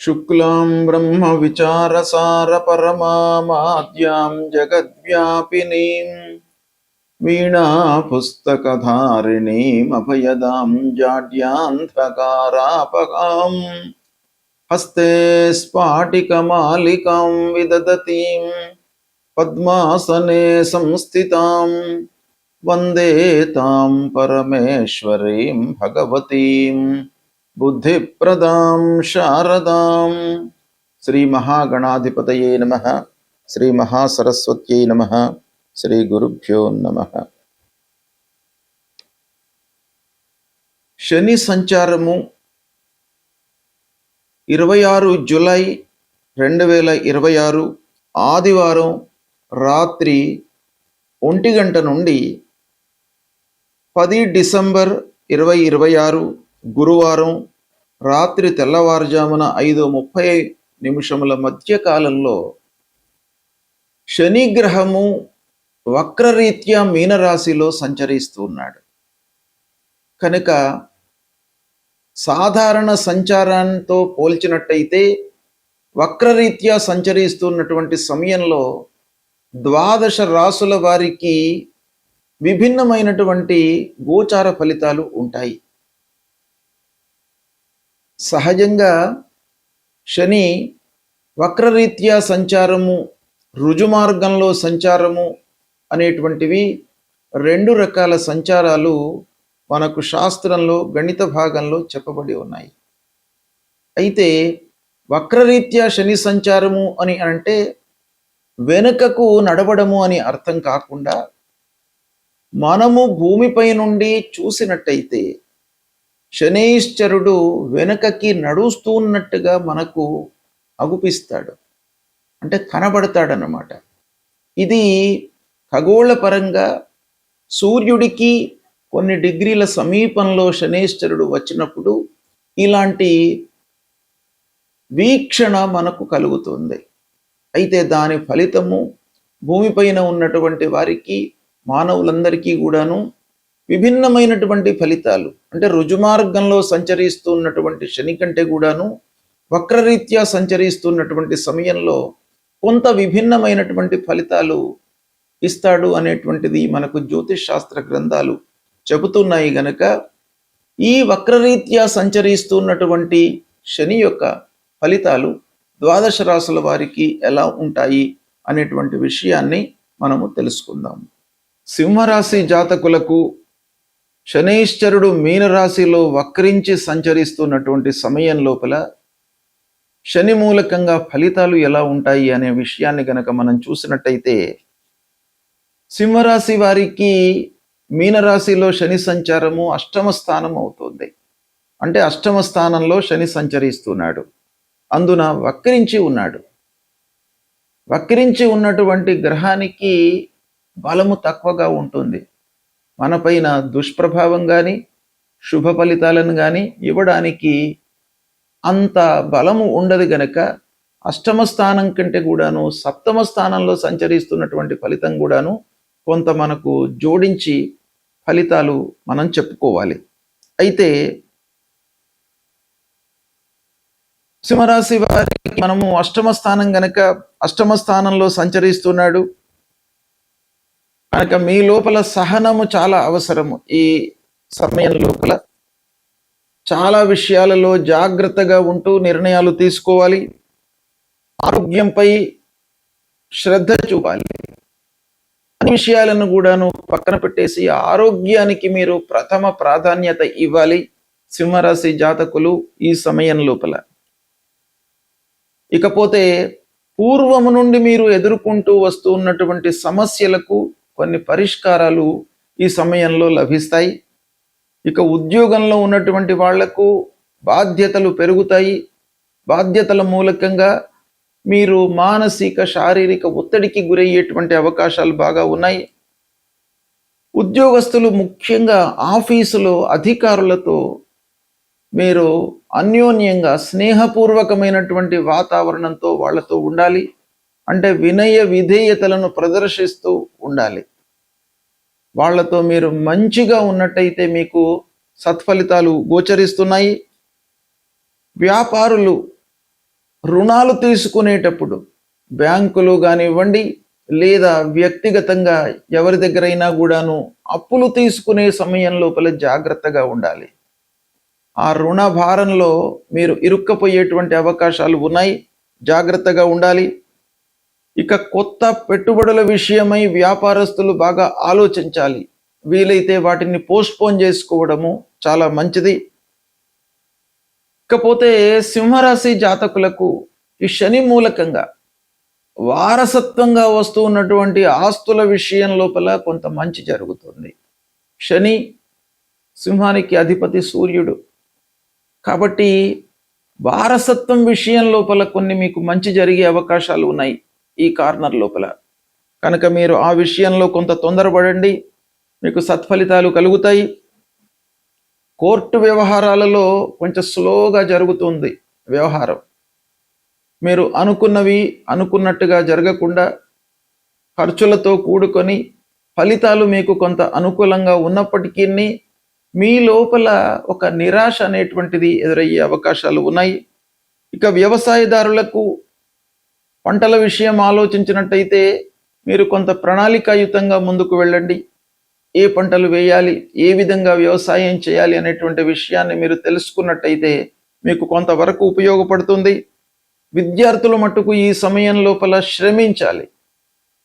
शुक्लां ब्रह्मविचारसारपरमामाद्यां जगद्व्यापिनीं वीणापुस्तकधारिणीमभयदां जाड्यान्धकारापहां हस्ते स्फाटिकमालिकां विदधतीं पद्मासने संस्थितां वन्दे तां परमेश्वरीं भगवतीं बुद्धिप्रदां शारदां। श्री महागणाधिपतये नमः। श्री महासरस्वत्यै नमः। श्री गुरुभ्यो नमः। శని సంచారము 26 జూలై 2026 ఆదివారం రాత్రి 1 గంట నుండి 10 డిసెంబర్ 2026 గురువారం రాత్రి తెల్లవారుజామున 5:30 మధ్య కాలంలో శని గ్రహము వక్రరీత్యా మీనరాశిలో సంచరిస్తూ ఉన్నాడు కనుక సాధారణ సంచారంతో పోల్చినట్టయితే వక్రరీత్యా సంచరిస్తున్నటువంటి సమయంలో ద్వాదశ రాసుల వారికి విభిన్నమైనటువంటి గోచార ఫలితాలు ఉంటాయి. సహజంగా శని వక్రరీత్యా సంచారము, రుజుమార్గంలో సంచారము అనేటువంటివి 2 రకాల సంచారాలు మనకు శాస్త్రంలో గణిత భాగంలో చెప్పబడి ఉన్నాయి. అయితే వక్రరీత్యా శని సంచారము అని అంటే వెనుకకు నడవడము అని అర్థం కాకుండా మనము భూమిపై నుండి చూసినట్టయితే శనైశ్చరుడు వెనుకకి నడుస్తున్నట్టుగా మనకు అగుపిస్తాడు, అంటే కనబడతాడన్నమాట. ఇది ఖగోళ పరంగా సూర్యుడికి కొన్ని డిగ్రీల సమీపంలో శనైశ్చరుడు వచ్చినప్పుడు ఇలాంటి వీక్షణ మనకు కలుగుతుంది. అయితే దాని ఫలితము భూమిపైన ఉన్నటువంటి వారికి, మానవులందరికీ కూడాను విభిన్నమైనటువంటి ఫలితాలు, అంటే రుజుమార్గంలో సంచరిస్తున్నటువంటి శని కంటే కూడాను వక్రరీత్యా సంచరిస్తున్నటువంటి సమయంలో కొంత విభిన్నమైనటువంటి ఫలితాలు ఇస్తాడు అనేటువంటిది మనకు జ్యోతిష్ శాస్త్ర గ్రంథాలు చెబుతున్నాయి. గనక ఈ వక్రరీత్యా సంచరిస్తున్నటువంటి శని యొక్క ఫలితాలు ద్వాదశ రాశుల వారికి ఎలా ఉంటాయి అనేటువంటి విషయాన్ని మనము తెలుసుకుందాం. సింహరాశి జాతకులకు శనైశ్చరుడు మీనరాశిలో వక్రించి సంచరిస్తున్నటువంటి సమయం లోపల శని మూలకంగా ఫలితాలు ఎలా ఉంటాయి అనే విషయాన్ని గనక మనం చూసినట్టయితే, సింహరాశి వారికి మీనరాశిలో శని సంచారము 8వ స్థానం అవుతుంది. అంటే 8వ స్థానంలో శని సంచరిస్తున్నాడు, అందున వక్రించి ఉన్నాడు. వక్రించి ఉన్నటువంటి గ్రహానికి బలము తక్కువగా ఉంటుంది. మనపైన దుష్ప్రభావం కానీ శుభ ఫలితాలను కానీ ఇవ్వడానికి అంత బలము ఉండదు. గనక 8వ స్థానం కంటే కూడాను 7వ స్థానంలో సంచరిస్తున్నటువంటి ఫలితం కూడాను కొంత మనకు జోడించి ఫలితాలు మనం చెప్పుకోవాలి. అయితే సింహరాశి వారికి మనము 8వ స్థానం గనక 8వ స్థానంలో సంచరిస్తున్నాడు కనుక మీ లోపల సహనము చాలా అవసరము. ఈ సమయం లోపల చాలా విషయాలలో జాగ్రత్తగా ఉంటూ నిర్ణయాలు తీసుకోవాలి. ఆరోగ్యంపై శ్రద్ధ చూపాలి. అన్ని విషయాలను కూడాను పక్కన పెట్టేసి ఆరోగ్యానికి మీరు ప్రథమ ప్రాధాన్యత ఇవ్వాలి సింహరాశి జాతకులు ఈ సమయం లోపల. ఇకపోతే పూర్వము నుండి మీరు ఎదుర్కొంటూ వస్తూ ఉన్నటువంటి సమస్యలకు కొన్ని పరిష్కారాలు ఈ సమయంలో లభిస్తాయి. ఇక ఉద్యోగంలో ఉన్నటువంటి వాళ్లకు బాధ్యతలు పెరుగుతాయి. బాధ్యతల మూలకంగా మీరు మానసిక శారీరక ఒత్తిడికి గురయ్యేటువంటి అవకాశాలు బాగా ఉన్నాయి. ఉద్యోగస్తులు ముఖ్యంగా ఆఫీసులో అధికారులతో మీరు అన్యోన్యంగా స్నేహపూర్వకమైనటువంటి వాతావరణంతో వాళ్ళతో ఉండాలి. అంటే వినయ విధేయతలను ప్రదర్శిస్తూ ఉండాలి. వాళ్లతో మీరు మంచిగా ఉన్నట్టయితే మీకు సత్ఫలితాలు గోచరిస్తున్నాయి. వ్యాపారులు రుణాలు తీసుకునేటప్పుడు బ్యాంకులు కానివ్వండి లేదా వ్యక్తిగతంగా ఎవరి దగ్గరైనా కూడాను అప్పులు తీసుకునే సమయం లోపల జాగ్రత్తగా ఉండాలి. ఆ రుణ భారంలో మీరు ఇరుక్కపోయేటువంటి అవకాశాలు ఉన్నాయి, జాగ్రత్తగా ఉండాలి. ఇక కొత్త పెట్టుబడుల విషయమై వ్యాపారస్తులు బాగా ఆలోచించాలి. వీలైతే వాటిని పోస్ట్పోన్ చేసుకోవడము చాలా మంచిది. ఇకపోతే సింహరాశి జాతకులకు ఈ శని మూలకంగా వారసత్వంగా వస్తూ ఉన్నటువంటి ఆస్తుల విషయం లోపల కొంత మంచి జరుగుతుంది. శని సింహానికి అధిపతి సూర్యుడు కాబట్టి వారసత్వం విషయం లోపల కొన్ని మీకు మంచి జరిగే అవకాశాలు ఉన్నాయి ఈ కార్నర్ లోపల. కనుక మీరు ఆ విషయంలో కొంత తొందరపడండి, మీకు సత్ఫలితాలు కలుగుతాయి. కోర్టు వ్యవహారాలలో కొంచెం స్లోగా జరుగుతుంది వ్యవహారం. మీరు అనుకున్నవి అనుకున్నట్టుగా జరగకుండా ఖర్చులతో కూడుకొని ఫలితాలు మీకు కొంత అనుకూలంగా ఉన్నప్పటికీ మీ లోపల ఒక నిరాశ అనేటువంటిది ఎదురయ్యే అవకాశాలు ఉన్నాయి. ఇక వ్యవసాయదారులకు పంటల విషయం ఆలోచించినట్టయితే మీరు కొంత ప్రణాళికాయుతంగా ముందుకు వెళ్ళండి. ఏ పంటలు వేయాలి, ఏ విధంగా వ్యవసాయం చేయాలి అనేటువంటి విషయాన్ని మీరు తెలుసుకున్నట్టయితే మీకు కొంతవరకు ఉపయోగపడుతుంది. విద్యార్థుల మట్టుకు ఈ సమయం లోపల శ్రమించాలి,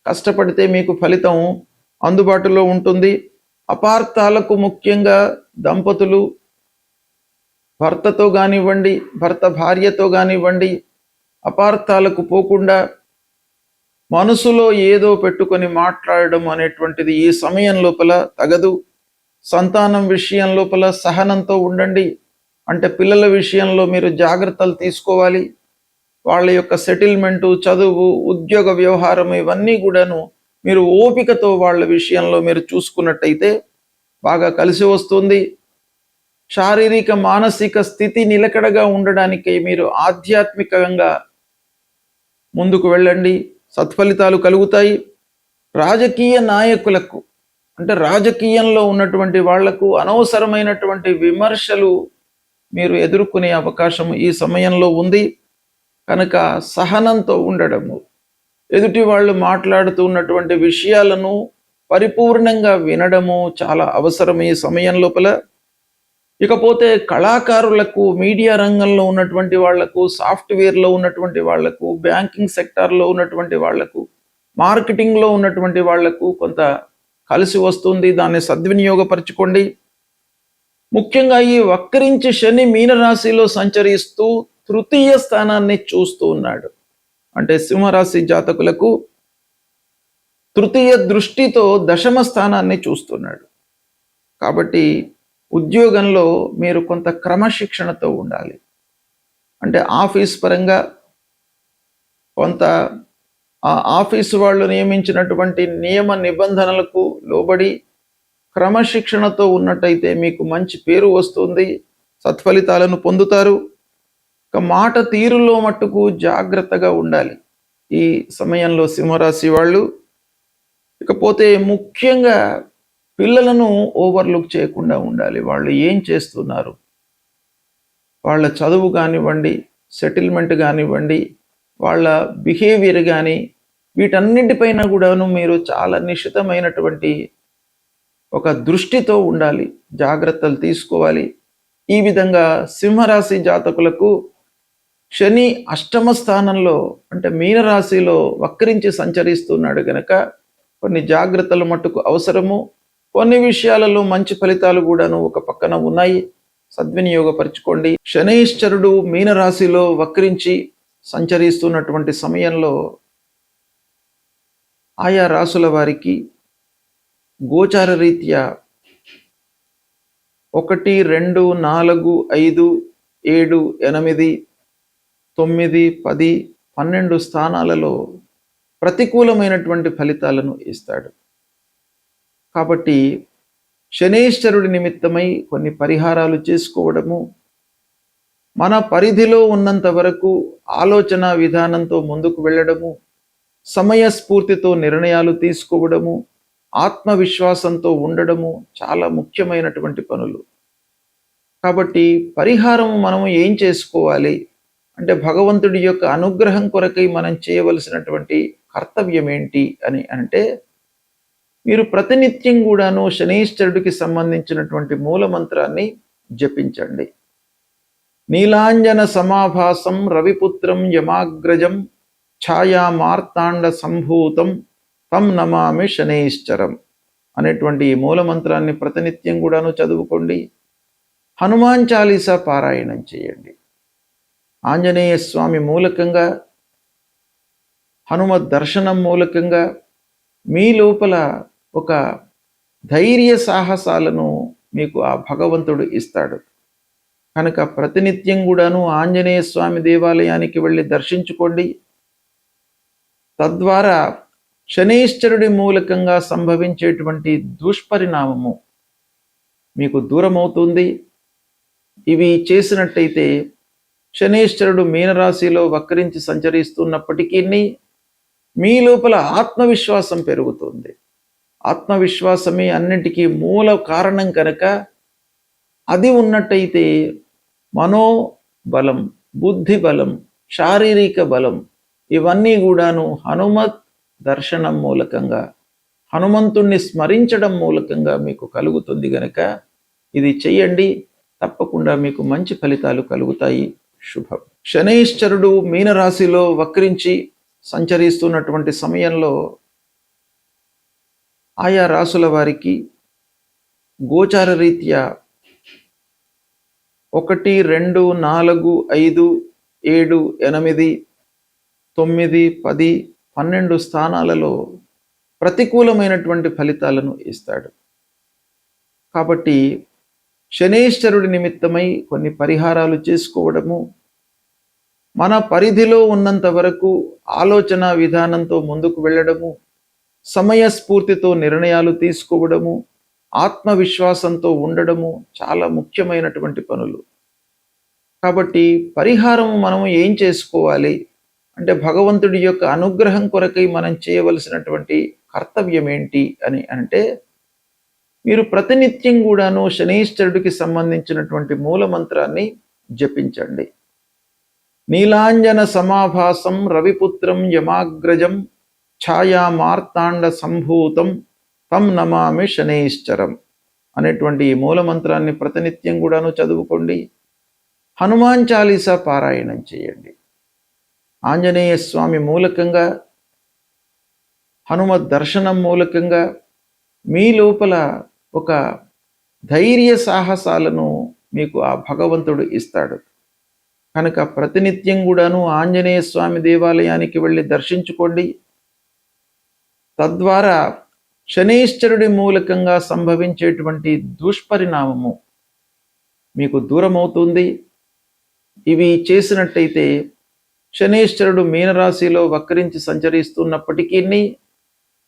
కష్టపడితే మీకు ఫలితం అందుబాటులో ఉంటుంది. అపార్థాలకు ముఖ్యంగా దంపతులు భర్తతో కానివ్వండి, భర్త భార్యతో కానివ్వండి, అపార్థాలకు పోకుండా మనసులో ఏదో పెట్టుకొని మాట్లాడడం అనేటువంటిది ఈ సమయం లోపల తగదు. సంతానం విషయం లోపల సహనంతో ఉండండి. అంటే పిల్లల విషయంలో మీరు జాగ్రత్తలు తీసుకోవాలి. వాళ్ళ యొక్క సెటిల్మెంటు, చదువు, ఉద్యోగ వ్యవహారం ఇవన్నీ కూడాను మీరు ఓపికతో వాళ్ళ విషయంలో మీరు చూసుకున్నట్టయితే బాగా కలిసి వస్తుంది. శారీరక మానసిక స్థితి నిలకడగా ఉండడానికి మీరు ఆధ్యాత్మికంగా ముందుకు వెళ్ళండి, సత్ఫలితాలు కలుగుతాయి. రాజకీయ నాయకులకు అంటే రాజకీయంలో ఉన్నటువంటి వాళ్లకు అనవసరమైనటువంటి విమర్శలు మీరు ఎదుర్కొనే అవకాశం ఈ సమయంలో ఉంది. కనుక సహనంతో ఉండడము, ఎదుటి వాళ్ళు మాట్లాడుతున్నటువంటి విషయాలను పరిపూర్ణంగా వినడము చాలా అవసరం ఈ సమయం లోపల. ఇకపోతే కళాకారులకు, మీడియా రంగంలో ఉన్నటువంటి వాళ్లకు, సాఫ్ట్వేర్లో ఉన్నటువంటి వాళ్లకు, బ్యాంకింగ్ సెక్టార్లో ఉన్నటువంటి వాళ్లకు, మార్కెటింగ్లో ఉన్నటువంటి వాళ్లకు కొంత కలిసి వస్తుంది. దాన్ని సద్వినియోగపరచుకోండి. ముఖ్యంగా ఈ వక్రించి శని మీనరాశిలో సంచరిస్తూ తృతీయ స్థానాన్ని చూస్తూ ఉన్నాడు. అంటే సింహరాశి జాతకులకు తృతీయ దృష్టితో దశమ స్థానాన్ని చూస్తున్నాడు. కాబట్టి ఉద్యోగంలో మీరు కొంత క్రమశిక్షణతో ఉండాలి. అంటే ఆఫీస్ పరంగా కొంత ఆ ఆఫీసు వాళ్ళు నియమించినటువంటి నియమ నిబంధనలకు లోబడి క్రమశిక్షణతో ఉన్నట్టయితే మీకు మంచి పేరు వస్తుంది, సత్ఫలితాలను పొందుతారు. మాట తీరులో మట్టుకు జాగ్రత్తగా ఉండాలి ఈ సమయంలో సింహరాశి వాళ్ళు. ఇకపోతే ముఖ్యంగా పిల్లలను ఓవర్లుక్ చేయకుండా ఉండాలి. వాళ్ళు ఏం చేస్తున్నారు, వాళ్ళ చదువు కానివ్వండి, సెటిల్మెంట్ కానివ్వండి, వాళ్ళ బిహేవియర్ కానీ వీటన్నింటిపైన కూడాను మీరు చాలా నిశితమైనటువంటి ఒక దృష్టితో ఉండాలి, జాగ్రత్తలు తీసుకోవాలి. ఈ విధంగా సింహరాశి జాతకులకు శని అష్టమ స్థానంలో అంటే మీనరాశిలో వక్రించి సంచరిస్తున్నాడు గనక కొన్ని జాగ్రత్తలు మట్టుకు అవసరము. కొన్ని విషయాలలో మంచి ఫలితాలు కూడాను ఒక పక్కన ఉన్నాయి, సద్వినియోగపరచుకోండి. శనైశ్చరుడు మీనరాశిలో వక్రించి సంచరిస్తున్నటువంటి సమయంలో ఆయా రాసుల వారికి గోచార రీత్యా 1, 2, 4, 5, 7, 8, 9, 10, 12 స్థానాలలో ప్రతికూలమైనటువంటి ఫలితాలను ఇస్తాడు. కాబట్టి శనైశ్వరుడి నిమిత్తమై కొన్ని పరిహారాలు చేసుకోవడము, మన పరిధిలో ఉన్నంత వరకు ఆలోచన విధానంతో ముందుకు వెళ్ళడము, సమయస్ఫూర్తితో నిర్ణయాలు తీసుకోవడము, ఆత్మవిశ్వాసంతో ఉండడము చాలా ముఖ్యమైనటువంటి పనులు. కాబట్టి పరిహారం మనము ఏం చేసుకోవాలి అంటే భగవంతుడి యొక్క అనుగ్రహం కొరకై మనం చేయవలసినటువంటి కర్తవ్యం ఏంటి అని అంటే, మీరు ప్రతినిత్యం కూడాను శనీశ్వరుడికి సంబంధించినటువంటి మూలమంత్రాన్ని జపించండి. నీలాంజన సమాభాసం రవిపుత్రం యమాగ్రజం ఛాయా మార్తాండ సంభూతం తం నమామి శనైశ్చరం అనేటువంటి ఈ మూలమంత్రాన్ని ప్రతినిత్యం కూడాను చదువుకోండి. హనుమాన్ చాలీసా పారాయణం చేయండి. ఆంజనేయ స్వామి మూలకంగా, హనుమత్ దర్శనం మూలకంగా మీ లోపల ఒక ధైర్య సాహసాలను మీకు ఆ భగవంతుడు ఇస్తాడు. కనుక ప్రతినిత్యం కూడాను ఆంజనేయ స్వామి దేవాలయానికి వెళ్ళి దర్శించుకోండి. తద్వారా శనైశ్చరుడి మూలకంగా సంభవించేటువంటి దుష్పరిణామము మీకు దూరమవుతుంది. ఇవి చేసినట్టయితే శనైశ్చరుడు మీనరాశిలో వక్రించి సంచరిస్తున్నప్పటికీ మీ లోపల ఆత్మవిశ్వాసం పెరుగుతుంది. ఆత్మవిశ్వాసమే అన్నిటికీ మూల కారణం కనుక అది ఉన్నట్టయితే మనోబలం, బుద్ధి బలం, శారీరక బలం ఇవన్నీ కూడాను హనుమత్ దర్శనం మూలకంగా, హనుమంతుణ్ణి స్మరించడం మూలకంగా మీకు కలుగుతుంది గనక ఇది చెయ్యండి. తప్పకుండా మీకు మంచి ఫలితాలు కలుగుతాయి. శుభం. శనైశ్చరుడు మీనరాశిలో వక్రించి సంచరిస్తున్నటువంటి సమయంలో ఆయా రాసుల వారికి గోచార రీత్యా 1, 2, 4, 5, 7, 8, 9, 10, 12 స్థానాలలో ప్రతికూలమైనటువంటి ఫలితాలను ఇస్తాడు. కాబట్టి శనైశ్చరుడి నిమిత్తమై కొన్ని పరిహారాలు చేసుకోవడము, మన పరిధిలో ఉన్నంత వరకు ఆలోచన విధానంతో ముందుకు వెళ్ళడము, సమయస్ఫూర్తితో నిర్ణయాలు తీసుకోవడము, ఆత్మవిశ్వాసంతో ఉండడము చాలా ముఖ్యమైనటువంటి పనులు. కాబట్టి పరిహారం మనం ఏం చేసుకోవాలి అంటే, భగవంతుడి యొక్క అనుగ్రహం కొరకై మనం చేయవలసినటువంటి కర్తవ్యం ఏంటి అని అంటే, మీరు ప్రతినిత్యం కూడాను శనైశ్చరుడికి సంబంధించినటువంటి మూలమంత్రాన్ని జపించండి. నీలాంజన సమాభాసం రవిపుత్రం యమాగ్రజం ఛాయా మార్తాండ సంభూతం తం నమామి శనైశ్చరం అనేటువంటి ఈ మూలమంత్రాన్ని ప్రతినిత్యం కూడాను చదువుకోండి. హనుమాన్ చాలీసా పారాయణం చేయండి. ఆంజనేయ స్వామి మూలకంగా, హనుమత్ దర్శనం మూలకంగా మీ లోపల ఒక ధైర్య సాహసాలను మీకు ఆ భగవంతుడు ఇస్తాడు. కనుక ప్రతినిత్యం కూడాను ఆంజనేయ స్వామి దేవాలయానికి వెళ్ళి దర్శించుకోండి. తద్వారా శనైశ్చరుడి మూలకంగా సంభవించేటువంటి దుష్పరిణామము మీకు దూరమవుతుంది. ఇవి చేసినట్టయితే శనైశ్చరుడు మీనరాశిలో వక్రించి సంచరిస్తున్నప్పటికీ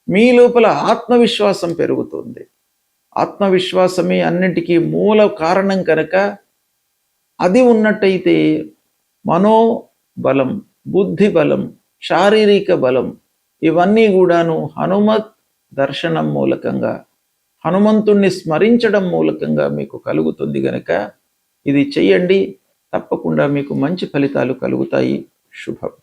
మీ లోపల ఆత్మవిశ్వాసం పెరుగుతుంది. ఆత్మవిశ్వాసమే అన్నిటికీ మూల కారణం కనుక అది ఉన్నట్టయితే మనోబలం, బుద్ధి బలం, శారీరక బలం ఇవన్నీ కూడాను హనుమత్ దర్శనం మూలకంగా, హనుమంతుణ్ణి స్మరించడం మూలకంగా మీకు కలుగుతుంది గనక ఇది చెయ్యండి. తప్పకుండా మీకు మంచి ఫలితాలు కలుగుతాయి. శుభం.